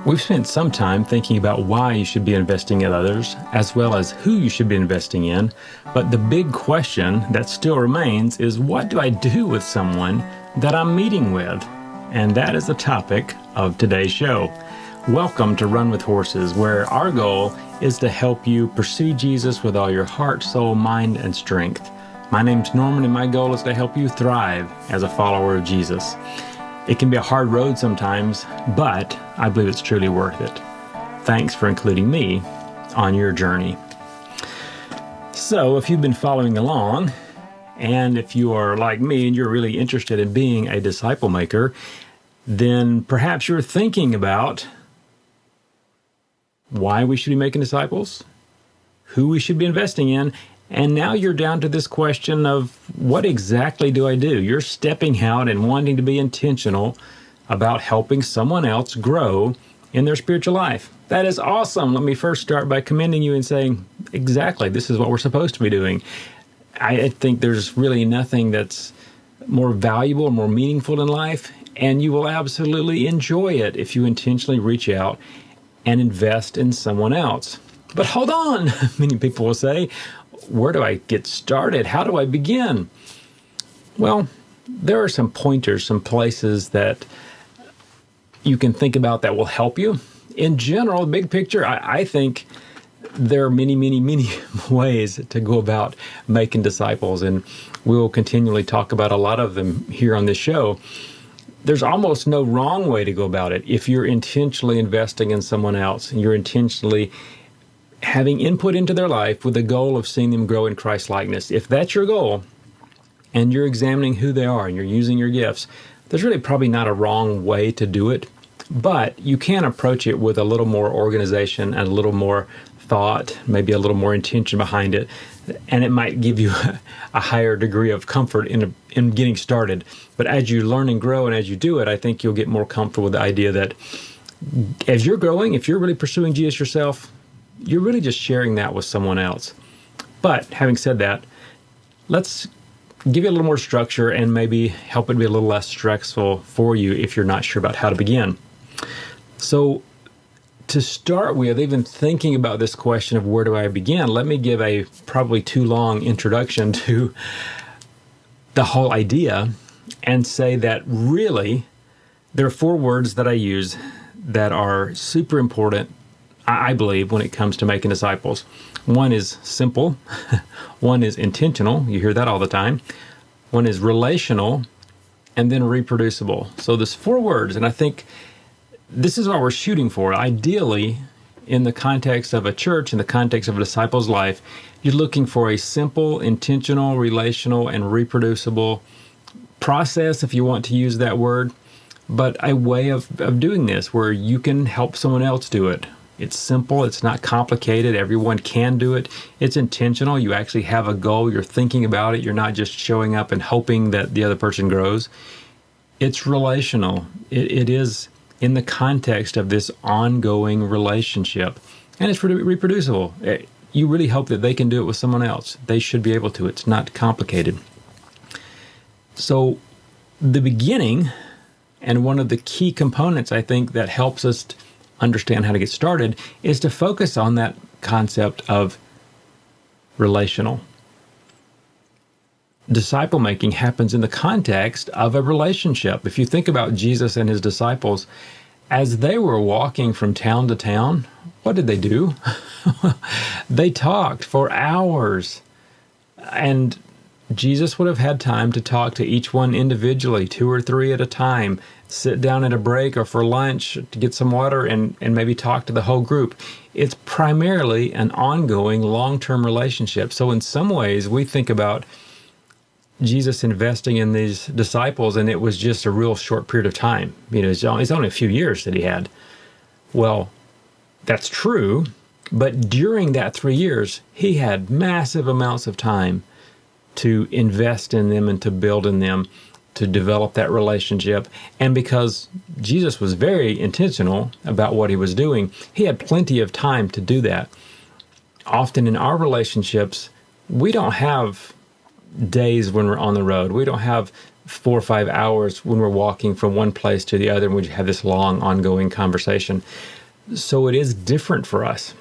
We've spent some time thinking about why you should be investing in others, as well as who you should be investing in. But the big question that still remains is, what do I do with someone that I'm meeting with? And that is the topic of today's show. Welcome to Run with Horses, where our goal is to help you pursue Jesus with all your heart, soul, mind, and strength. My name's Norman, and my goal is to help you thrive as a follower of Jesus. It can be a hard road sometimes, but I believe it's truly worth it. Thanks for including me on your journey. So if you've been following along, and if you are like me and you're really interested in being a disciple maker, then perhaps you're thinking about why we should be making disciples, who we should be investing in, and now you're down to this question of, what exactly do I do? You're stepping out and wanting to be intentional about helping someone else grow in their spiritual life. That is awesome. Let me first start by commending you and saying, exactly, this is what we're supposed to be doing. I think there's really nothing that's more valuable or more meaningful in life, and you will absolutely enjoy it if you intentionally reach out and invest in someone else. But hold on, many people will say, where do I get started? How do I begin? Well, there are some pointers, some places that you can think about that will help you. In general, big picture, I think there are many, many, many ways to go about making disciples, and we will continually talk about a lot of them here on this show. There's almost no wrong way to go about it. If you're intentionally investing in someone else, and you're intentionally having input into their life with the goal of seeing them grow in Christ-likeness. If that's your goal, and you're examining who they are, and you're using your gifts, there's really probably not a wrong way to do it, but you can approach it with a little more organization and a little more thought, maybe a little more intention behind it, and it might give you a higher degree of comfort in getting started. But as you learn and grow, and as you do it, I think you'll get more comfortable with the idea that as you're growing, if you're really pursuing Jesus yourself, you're really just sharing that with someone else. But having said that, let's give you a little more structure and maybe help it be a little less stressful for you if you're not sure about how to begin. So to start with, even thinking about this question of where do I begin, let me give a probably too long introduction to the whole idea and say that really there are four words that I use that are super important, I believe, when it comes to making disciples. One is simple. One is intentional. You hear that all the time. One is relational, and then reproducible. So there's four words, and I think this is what we're shooting for. Ideally, in the context of a church, in the context of a disciple's life, you're looking for a simple, intentional, relational, and reproducible process, if you want to use that word, but a way of doing this where you can help someone else do it. It's simple. It's not complicated. Everyone can do it. It's intentional. You actually have a goal. You're thinking about it. You're not just showing up and hoping that the other person grows. It's relational. It is in the context of this ongoing relationship. And it's reproducible. You really hope that they can do it with someone else. They should be able to. It's not complicated. So the beginning, and one of the key components, I think, that helps us understand how to get started, is to focus on that concept of relational. Disciple making happens in the context of a relationship. If you think about Jesus and his disciples, as they were walking from town to town, what did they do? They talked for hours. And Jesus would have had time to talk to each one individually, 2 or 3 at a time, sit down at a break or for lunch to get some water and maybe talk to the whole group. It's primarily an ongoing long-term relationship. So in some ways, we think about Jesus investing in these disciples, and it was just a real short period of time. You know, it's only a few years that he had. Well, that's true, but during that 3 years, he had massive amounts of time to invest in them and to build in them, to develop that relationship. And because Jesus was very intentional about what he was doing, he had plenty of time to do that. Often in our relationships, we don't have days when we're on the road. We don't have 4 or 5 hours when we're walking from one place to the other, and we have this long ongoing conversation. So it is different for us,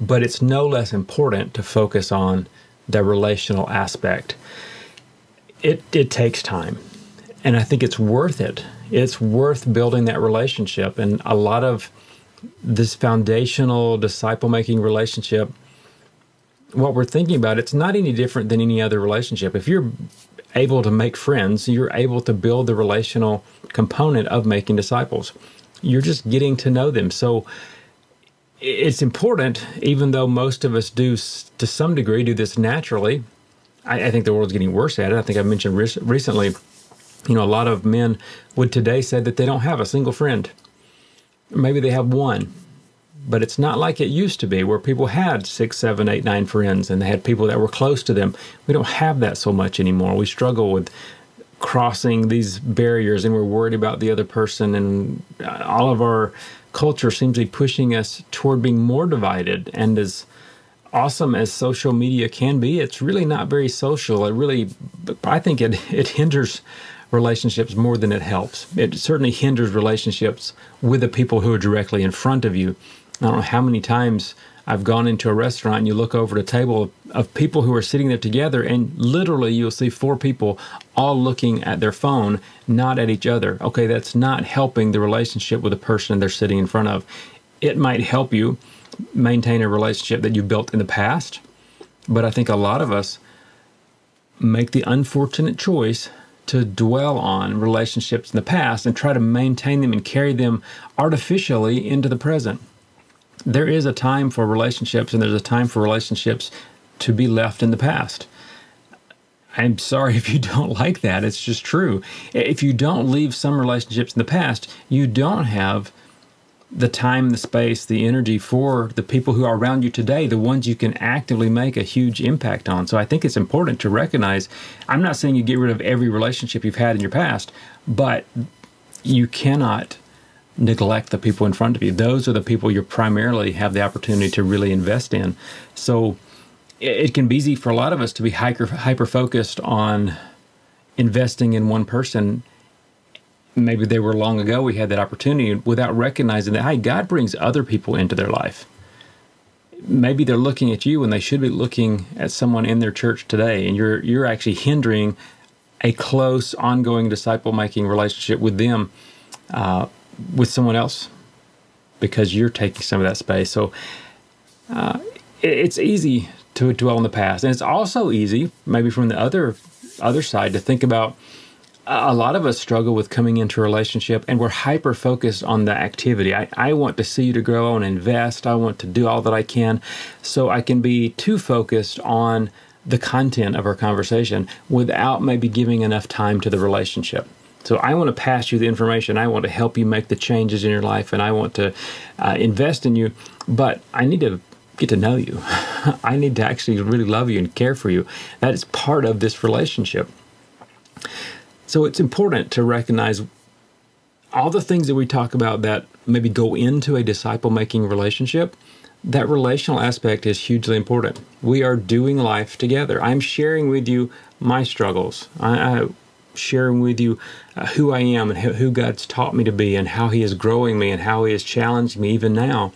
but it's no less important to focus on the relational aspect. It takes time, and I think it's worth it. It's worth building that relationship, and a lot of this foundational disciple-making relationship, what we're thinking about, it's not any different than any other relationship. If you're able to make friends, you're able to build the relational component of making disciples. You're just getting to know them. So it's important, even though most of us do, to some degree, do this naturally. I think the world's getting worse at it. I think I mentioned recently, a lot of men would today say that they don't have a single friend. Maybe they have one, but it's not like it used to be, where people had 6, 7, 8, 9 friends, and they had people that were close to them. We don't have that so much anymore. We struggle with crossing these barriers, and we're worried about the other person, and all of our culture seems to be pushing us toward being more divided. And as awesome as social media can be, it's really not very social. I think it hinders relationships more than it helps. It certainly hinders relationships with the people who are directly in front of you. I don't know how many times I've gone into a restaurant and you look over at a table of people who are sitting there together, and literally you'll see 4 people all looking at their phone, not at each other. Okay, that's not helping the relationship with the person they're sitting in front of. It might help you maintain a relationship that you built in the past, but I think a lot of us make the unfortunate choice to dwell on relationships in the past and try to maintain them and carry them artificially into the present. There is a time for relationships, and there's a time for relationships to be left in the past. I'm sorry if you don't like that. It's just true. If you don't leave some relationships in the past, you don't have the time, the space, the energy for the people who are around you today, the ones you can actively make a huge impact on. So I think it's important to recognize, I'm not saying you get rid of every relationship you've had in your past, but you cannot neglect the people in front of you. Those are the people you primarily have the opportunity to really invest in. So it can be easy for a lot of us to be hyper-focused on investing in one person. Maybe they were long ago, we had that opportunity, without recognizing that, hey, God brings other people into their life. Maybe they're looking at you when they should be looking at someone in their church today, and you're actually hindering a close, ongoing disciple-making relationship with them, with someone else, because you're taking some of that space. So it's easy to dwell in the past. And it's also easy, maybe from the other side, to think about, a lot of us struggle with coming into a relationship and we're hyper-focused on the activity. I want to see you to grow, I want to invest, I want to do all that I can. So I can be too focused on the content of our conversation without maybe giving enough time to the relationship. So I want to pass you the information, I want to help you make the changes in your life, and I want to invest in you, but I need to get to know you. I need to actually really love you and care for you. That is part of this relationship. So it's important to recognize all the things that we talk about that maybe go into a disciple-making relationship. That relational aspect is hugely important. We are doing life together. I'm sharing with you my struggles. I'm sharing with you who I am and who God's taught me to be, and how He is growing me and how He is challenging me even now.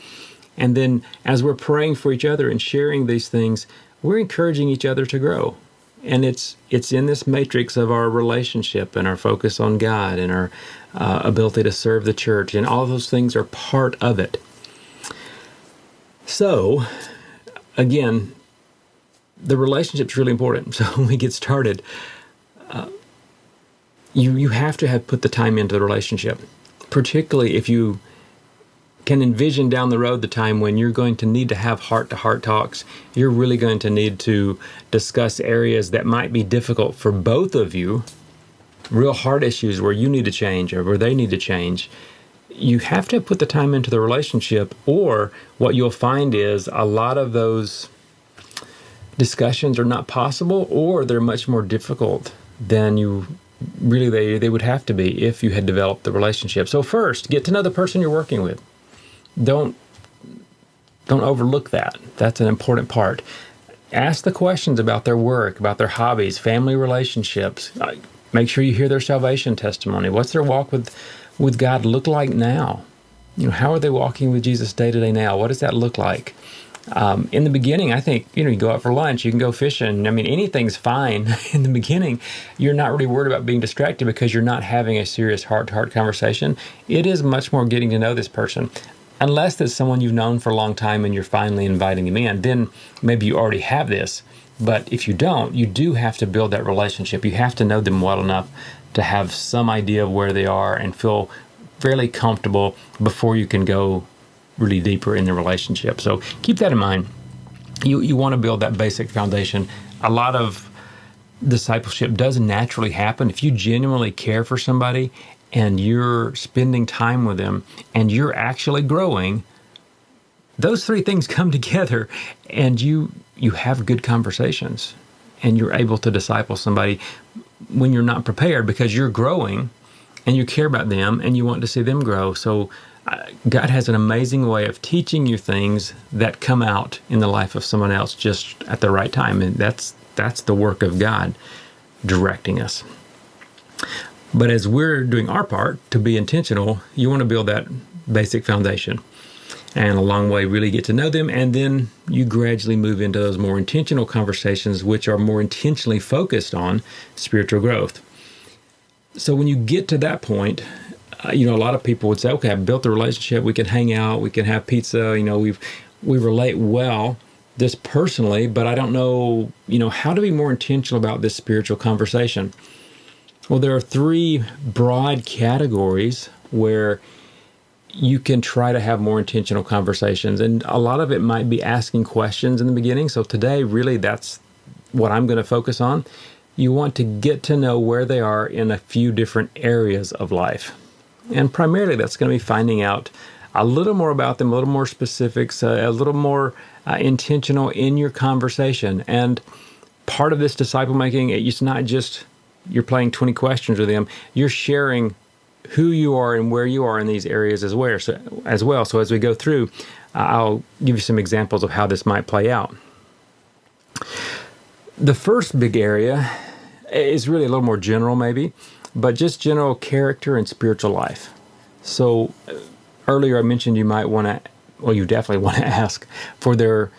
And then as we're praying for each other and sharing these things, we're encouraging each other to grow. And it's in this matrix of our relationship and our focus on God and our ability to serve the church, and all those things are part of it. So, again, the relationship's really important. So when we get started, you have to have put the time into the relationship, particularly if you can envision down the road the time when you're going to need to have heart-to-heart talks. You're really going to need to discuss areas that might be difficult for both of you, real hard issues where you need to change or where they need to change. You have to put the time into the relationship, or what you'll find is a lot of those discussions are not possible, or they're much more difficult than they would have to be if you had developed the relationship. So first, get to know the person you're working with. Don't overlook that. That's an important part. Ask the questions about their work, about their hobbies, family relationships. Make sure you hear their salvation testimony. What's their walk with God look like now? How are they walking with Jesus day to day now? What does that look like? In the beginning, I think, you go out for lunch, you can go fishing. I mean, anything's fine in the beginning. You're not really worried about being distracted because you're not having a serious heart-to-heart conversation. It is much more getting to know this person. Unless it's someone you've known for a long time and you're finally inviting them in, then maybe you already have this. But if you don't, you do have to build that relationship. You have to know them well enough to have some idea of where they are and feel fairly comfortable before you can go really deeper in the relationship. So keep that in mind. You want to build that basic foundation. A lot of discipleship does naturally happen if you genuinely care for somebody and you're spending time with them and you're actually growing. Those three things come together and you have good conversations and you're able to disciple somebody when you're not prepared because you're growing and you care about them and you want to see them grow. So God has an amazing way of teaching you things that come out in the life of someone else just at the right time. And that's the work of God directing us. But as we're doing our part to be intentional, you want to build that basic foundation and along the way really get to know them. And then you gradually move into those more intentional conversations, which are more intentionally focused on spiritual growth. So when you get to that point, a lot of people would say, okay, I've built the relationship. We can hang out. We can have pizza. We relate well just personally, but I don't know, how to be more intentional about this spiritual conversation. Well, there are three broad categories where you can try to have more intentional conversations. And a lot of it might be asking questions in the beginning. So today, really, that's what I'm going to focus on. You want to get to know where they are in a few different areas of life. And primarily, that's going to be finding out a little more about them, a little more specifics, a little more intentional in your conversation. And part of this disciple making, it's not just you're playing 20 questions with them. You're sharing who you are and where you are in these areas as well. So as we go through, I'll give you some examples of how this might play out. The first big area is really a little more general maybe, but just general character and spiritual life. So earlier I mentioned you definitely want to ask for their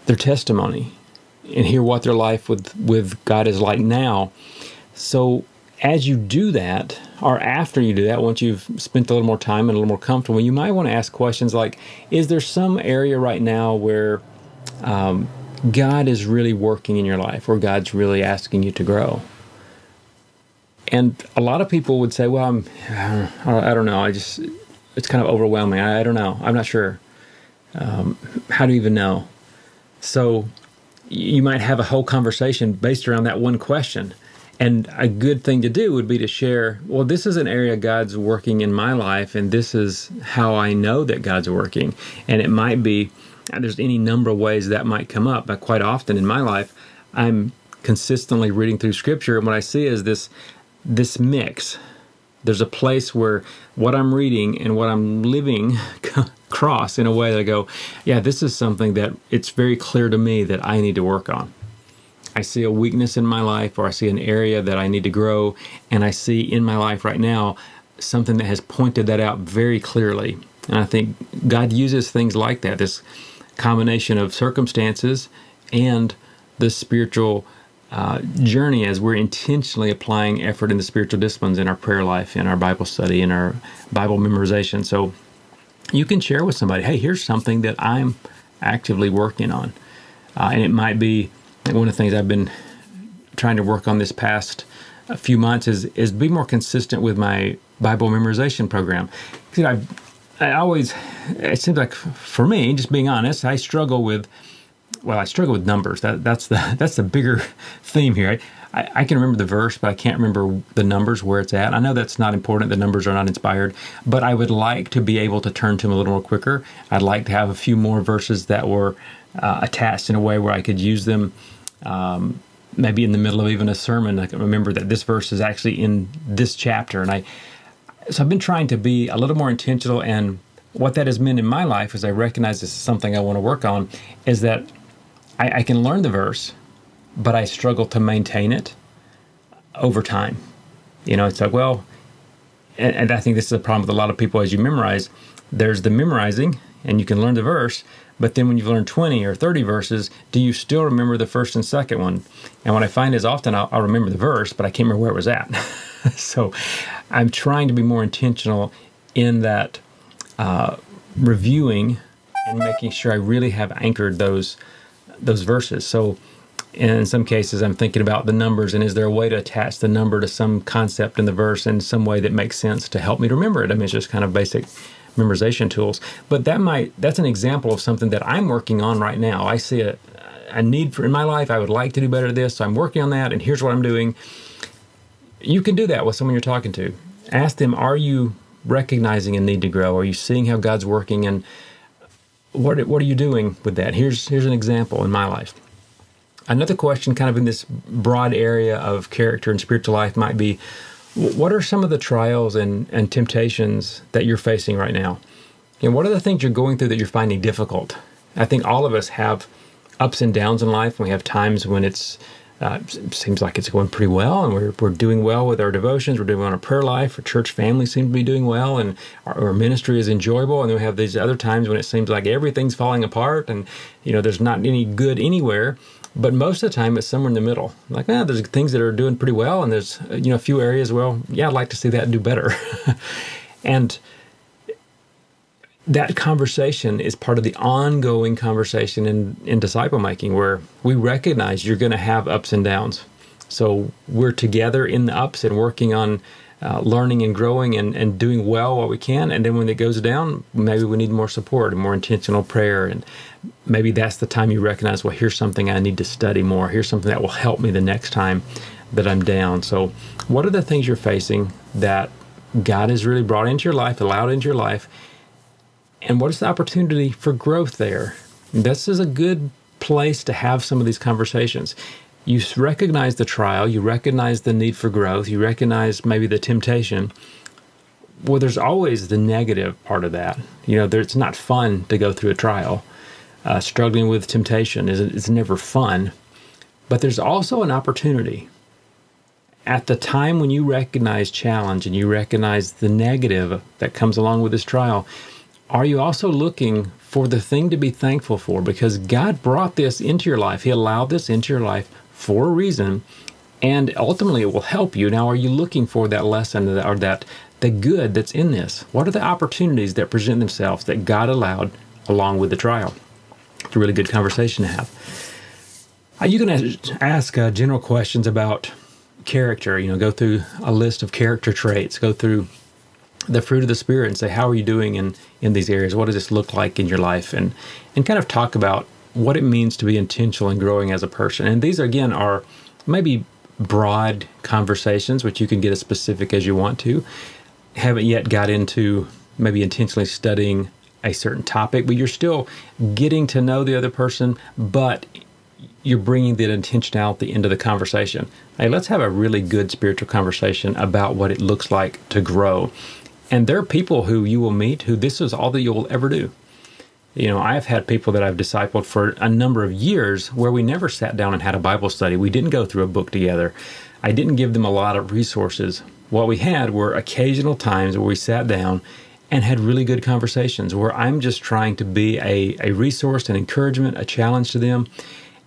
testimony and hear what their life with God is like now. So as you do that, or after you do that, once you've spent a little more time and a little more comfortable, you might want to ask questions like, is there some area right now where God is really working in your life, or God's really asking you to grow? And a lot of people would say, well, I don't know. It's kind of overwhelming. I don't know. I'm not sure. How do you even know? So you might have a whole conversation based around that one question. And a good thing to do would be to share, well, this is an area God's working in my life, and this is how I know that God's working. And it might be, there's any number of ways that might come up, but quite often in my life, I'm consistently reading through Scripture, and what I see is this mix. There's a place where what I'm reading and what I'm living cross in a way that I go, yeah, this is something that it's very clear to me that I need to work on. I see a weakness in my life, or I see an area that I need to grow, and I see in my life right now something that has pointed that out very clearly. And I think God uses things like that, this combination of circumstances and the spiritual journey as we're intentionally applying effort in the spiritual disciplines in our prayer life, in our Bible study, in our Bible memorization. So you can share with somebody, hey, here's something that I'm actively working on. And it might be one of the things I've been trying to work on this past few months is be more consistent with my Bible memorization program. Because it seems like for me, just being honest, I struggle with numbers. That's the bigger theme here. I can remember the verse, but I can't remember the numbers where it's at. I know that's not important. The numbers are not inspired, but I would like to be able to turn to them a little more quicker. I'd like to have a few more verses that were attached in a way where I could use them maybe in the middle of even a sermon. I can remember that this verse is actually in this chapter. So I've been trying to be a little more intentional, and what that has meant in my life, as I recognize this is something I want to work on, is that I can learn the verse, but I struggle to maintain it over time. It's like, well, and I think this is a problem with a lot of people as you memorize. There's the memorizing, and you can learn the verse, but then when you've learned 20 or 30 verses, do you still remember the first and second one? And what I find is often I'll remember the verse, but I can't remember where it was at. So I'm trying to be more intentional in that reviewing and making sure I really have anchored those verses. So in some cases, I'm thinking about the numbers, and is there a way to attach the number to some concept in the verse in some way that makes sense to help me to remember it? I mean, it's just kind of basic memorization tools. But that's an example of something that I'm working on right now. I see a need in my life. I would like to do better at this, so I'm working on that, and here's what I'm doing. You can do that with someone you're talking to. Ask them, are you recognizing a need to grow? Are you seeing how God's working, and what are you doing with that? Here's an example in my life. Another question kind of in this broad area of character and spiritual life might be, what are some of the trials and temptations that you're facing right now? And what are the things you're going through that you're finding difficult? I think all of us have ups and downs in life. We have times when it seems like it's going pretty well, and we're doing well with our devotions. We're doing well in our prayer life. Our church family seems to be doing well, and our ministry is enjoyable. And then we have these other times when it seems like everything's falling apart, and there's not any good anywhere. But most of the time, it's somewhere in the middle. Like, there's things that are doing pretty well, and there's a few areas. Well, yeah, I'd like to see that do better. And that conversation is part of the ongoing conversation in disciple making, where we recognize you're going to have ups and downs. So we're together in the ups and working on learning and growing and doing well what we can. And then when it goes down, maybe we need more support and more intentional prayer. And maybe that's the time you recognize, well, here's something I need to study more. Here's something that will help me the next time that I'm down. So what are the things you're facing that God has really brought into your life, allowed into your life? And what is the opportunity for growth there? This is a good place to have some of these conversations. You recognize the trial, you recognize the need for growth, you recognize maybe the temptation. Well, there's always the negative part of that. It's not fun to go through a trial. Struggling with temptation is never fun. But there's also an opportunity. At the time when you recognize challenge and you recognize the negative that comes along with this trial, are you also looking for the thing to be thankful for? Because God brought this into your life. He allowed this into your life for a reason, and ultimately it will help you. Now, are you looking for that lesson or the good that's in this? What are the opportunities that present themselves that God allowed along with the trial? It's a really good conversation to have. You can ask general questions about character. Go through a list of character traits. Go through the fruit of the Spirit and say, how are you doing in these areas? What does this look like in your life? And kind of talk about what it means to be intentional and growing as a person. And these, again, are maybe broad conversations, which you can get as specific as you want to. Haven't yet got into maybe intentionally studying a certain topic, but you're still getting to know the other person, but you're bringing that intentionality into the conversation. Hey, let's have a really good spiritual conversation about what it looks like to grow. And there are people who you will meet who this is all that you will ever do. I've had people that I've discipled for a number of years where we never sat down and had a Bible study. We didn't go through a book together. I didn't give them a lot of resources. What we had were occasional times where we sat down and had really good conversations where I'm just trying to be a resource, an encouragement, a challenge to them.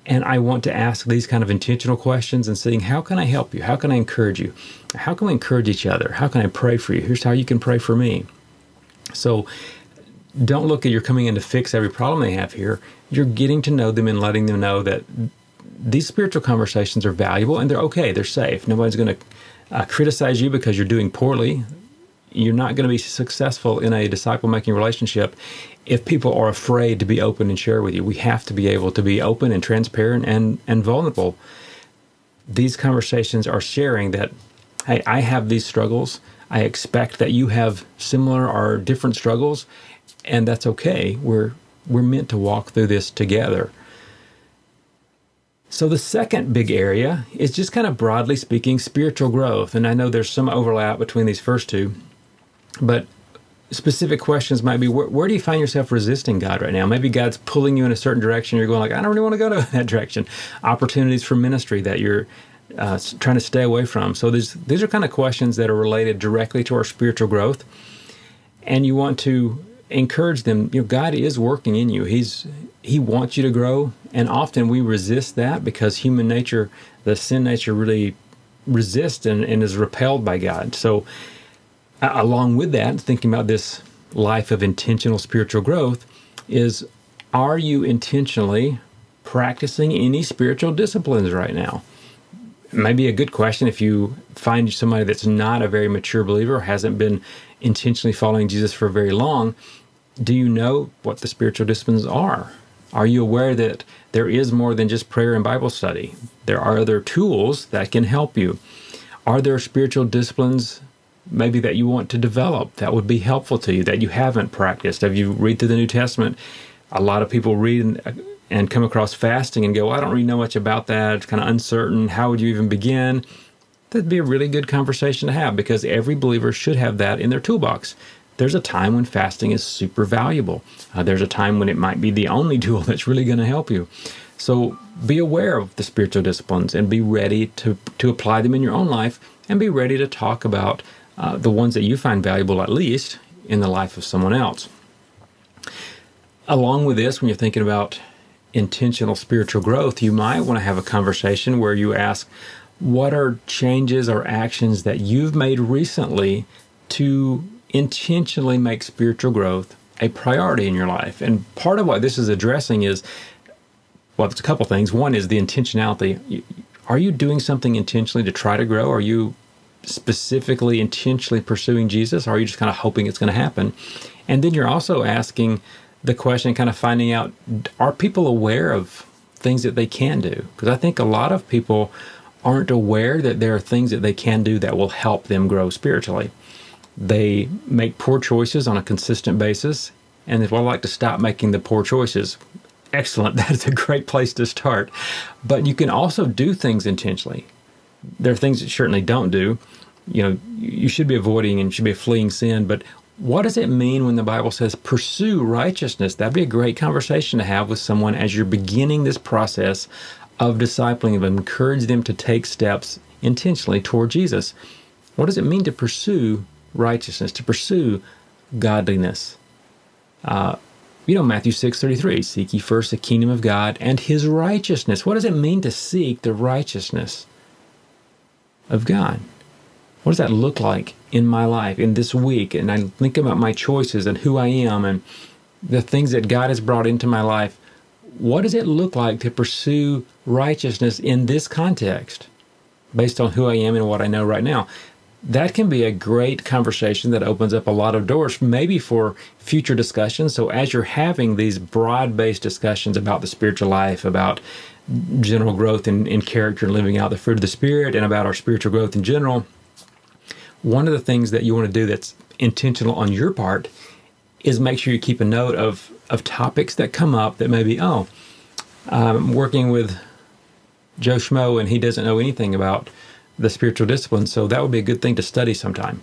And I want to ask these kind of intentional questions and saying, how can I help you? How can I encourage you? How can we encourage each other? How can I pray for you? Here's how you can pray for me. So don't look at you're coming in to fix every problem they have here. You're getting to know them and letting them know that these spiritual conversations are valuable and they're okay. They're safe. Nobody's going to criticize you because you're doing poorly. You're not going to be successful in a disciple-making relationship if people are afraid to be open and share with you. We have to be able to be open and transparent and vulnerable. These conversations are sharing that, hey, I have these struggles. I expect that you have similar or different struggles, and that's okay. We're meant to walk through this together. So the second big area is just kind of broadly speaking, spiritual growth. And I know there's some overlap between these first two, but specific questions might be, where do you find yourself resisting God right now? Maybe God's pulling you in a certain direction. You're going like, I don't really want to go to that direction. Opportunities for ministry that you're trying to stay away from. So these are kind of questions that are related directly to our spiritual growth. And you want to encourage them. God is working in you. He wants you to grow. And often we resist that because human nature, the sin nature, really resists and is repelled by God. So along with that, thinking about this life of intentional spiritual growth is, are you intentionally practicing any spiritual disciplines right now? Maybe a good question if you find somebody that's not a very mature believer or hasn't been intentionally following Jesus for very long. Do you know what the spiritual disciplines are? Are you aware that there is more than just prayer and Bible study? There are other tools that can help you. Are there spiritual disciplines maybe that you want to develop that would be helpful to you that you haven't practiced? If you read through the New Testament, a lot of people read and come across fasting and go, I don't really know much about that. It's kind of uncertain. How would you even begin? That'd be a really good conversation to have, because every believer should have that in their toolbox. There's a time when fasting is super valuable. There's a time when it might be the only tool that's really going to help you. So be aware of the spiritual disciplines and be ready to apply them in your own life, and be ready to talk about the ones that you find valuable, at least in the life of someone else. Along with this, when you're thinking about intentional spiritual growth, you might want to have a conversation where you ask, what are changes or actions that you've made recently to intentionally make spiritual growth a priority in your life? And part of what this is addressing is, well, there's a couple things. One is the intentionality. Are you doing something intentionally to try to grow? Are you specifically intentionally pursuing Jesus? Or are you just kind of hoping it's going to happen? And then you're also asking the question, kind of finding out, are people aware of things that they can do? Because I think a lot of people aren't aware that there are things that they can do that will help them grow spiritually. They make poor choices on a consistent basis, and if I like to stop making the poor choices, excellent, that's a great place to start. But you can also do things intentionally. There are things that certainly don't do. You should be avoiding and should be fleeing sin, but what does it mean when the Bible says pursue righteousness? That'd be a great conversation to have with someone as you're beginning this process of discipling them, encourage them to take steps intentionally toward Jesus. What does it mean to pursue righteousness, to pursue godliness? Matthew 6:33, seek ye first the kingdom of God and his righteousness. What does it mean to seek the righteousness of God? What does that look like in my life, in this week? And I think about my choices and who I am and the things that God has brought into my life. What does it look like to pursue righteousness in this context, based on who I am and what I know right now? That can be a great conversation that opens up a lot of doors, maybe for future discussions. So as you're having these broad-based discussions about the spiritual life, about general growth in character and living out the fruit of the Spirit, and about our spiritual growth in general, one of the things that you want to do that's intentional on your part is make sure you keep a note of topics that come up that maybe, I'm working with Joe Schmo and he doesn't know anything about the spiritual discipline, so that would be a good thing to study sometime.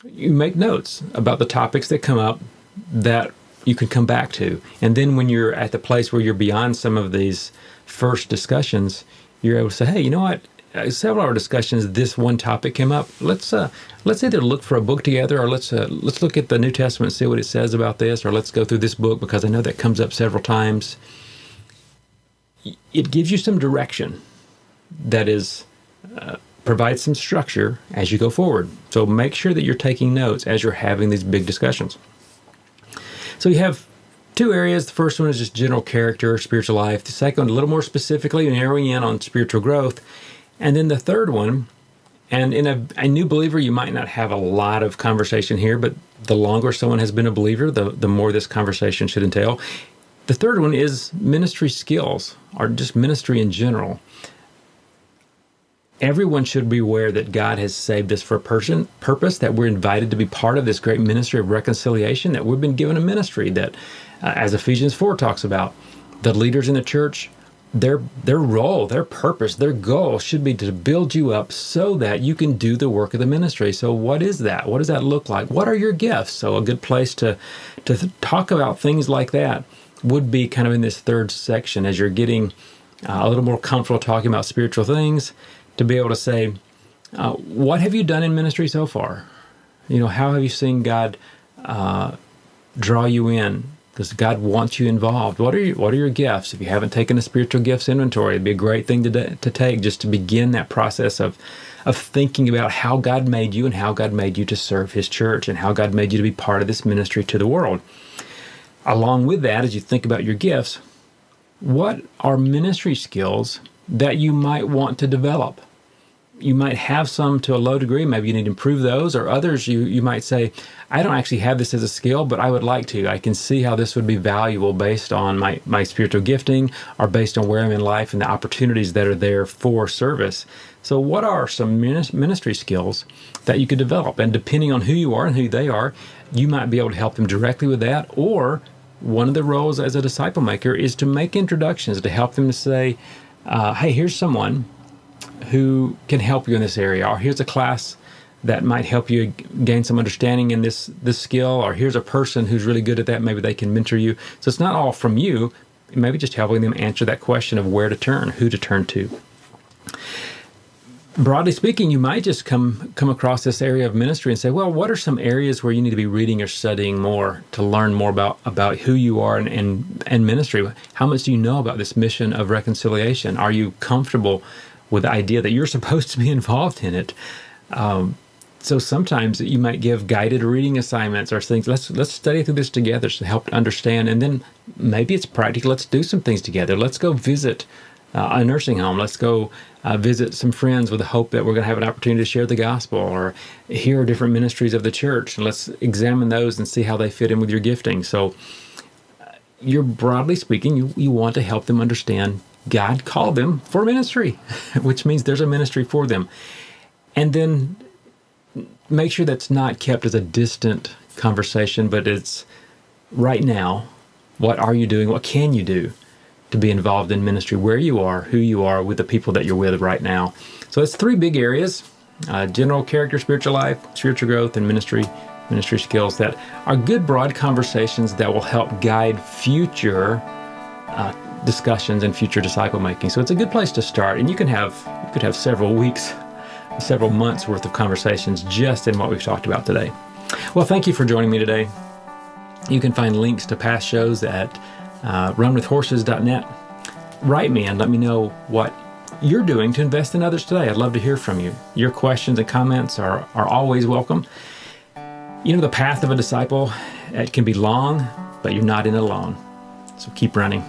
You make notes about the topics that come up that you can come back to. And then when you're at the place where you're beyond some of these first discussions, you're able to say, hey, you know what? Several of our discussions, this one topic came up. Let's either look for a book together, or let's look at the New Testament and see what it says about this, or let's go through this book because I know that comes up several times. It gives you some direction that is provides some structure as you go forward. So make sure that you're taking notes as you're having these big discussions. So you have two areas. The first one is just general character, spiritual life. The second one, a little more specifically, narrowing in on spiritual growth. And then the third one, and in a new believer, you might not have a lot of conversation here, but the longer someone has been a believer, the more this conversation should entail. The third one is ministry skills, or just ministry in general. Everyone should be aware that God has saved us for a purpose, that we're invited to be part of this great ministry of reconciliation, that we've been given a ministry that, as Ephesians 4 talks about, the leaders in the church their role, their purpose, their goal should be to build you up so that you can do the work of the ministry. So what is that? What does that look like? What are your gifts? So a good place to talk about things like that would be kind of in this third section as you're getting a little more comfortable talking about spiritual things, to be able to say, what have you done in ministry so far? How have you seen God draw you in? Does God want you involved? What are your gifts? If you haven't taken a spiritual gifts inventory, it'd be a great thing to take, just to begin that process of thinking about how God made you and how God made you to serve His church and how God made you to be part of this ministry to the world. Along with that, as you think about your gifts, what are ministry skills that you might want to develop? You might have some to a low degree. Maybe you need to improve those, or others you might say, I don't actually have this as a skill, but I would like to. I can see how this would be valuable based on my spiritual gifting, or based on where I'm in life and the opportunities that are there for service. So what are some ministry skills that you could develop? And depending on who you are and who they are, you might be able to help them directly with that. Or one of the roles as a disciple maker is to make introductions, to help them to say, hey, here's someone who can help you in this area, or here's a class that might help you gain some understanding in this skill, or here's a person who's really good at that, maybe they can mentor you. So it's not all from you, maybe just helping them answer that question of where to turn, who to turn to. Broadly speaking, you might just come across this area of ministry and say, well, what are some areas where you need to be reading or studying more to learn more about who you are and ministry? How much do you know about this mission of reconciliation? Are you comfortable with the idea that you're supposed to be involved in it? So sometimes you might give guided reading assignments or things. Let's study through this together to help understand. And then maybe it's practical. Let's do some things together. Let's go visit a nursing home. Let's go visit some friends with the hope that we're going to have an opportunity to share the gospel, or hear different ministries of the church. And let's examine those and see how they fit in with your gifting. So you're, broadly speaking, you want to help them understand God called them for ministry, which means there's a ministry for them. And then make sure that's not kept as a distant conversation, but it's right now. What are you doing? What can you do to be involved in ministry where you are, who you are, with the people that you're with right now? So it's three big areas: general character, spiritual life, spiritual growth, and ministry skills that are good broad conversations that will help guide future discussions and future disciple making. So it's a good place to start, and you could have several weeks, several months worth of conversations just in what we've talked about today. Well, thank you for joining me today. You can find links to past shows at runwithhorses.net. Write me and let me know what you're doing to invest in others today. I'd love to hear from you. Your questions and comments are always welcome. The path of a disciple, it can be long, but you're not in it alone. So keep running.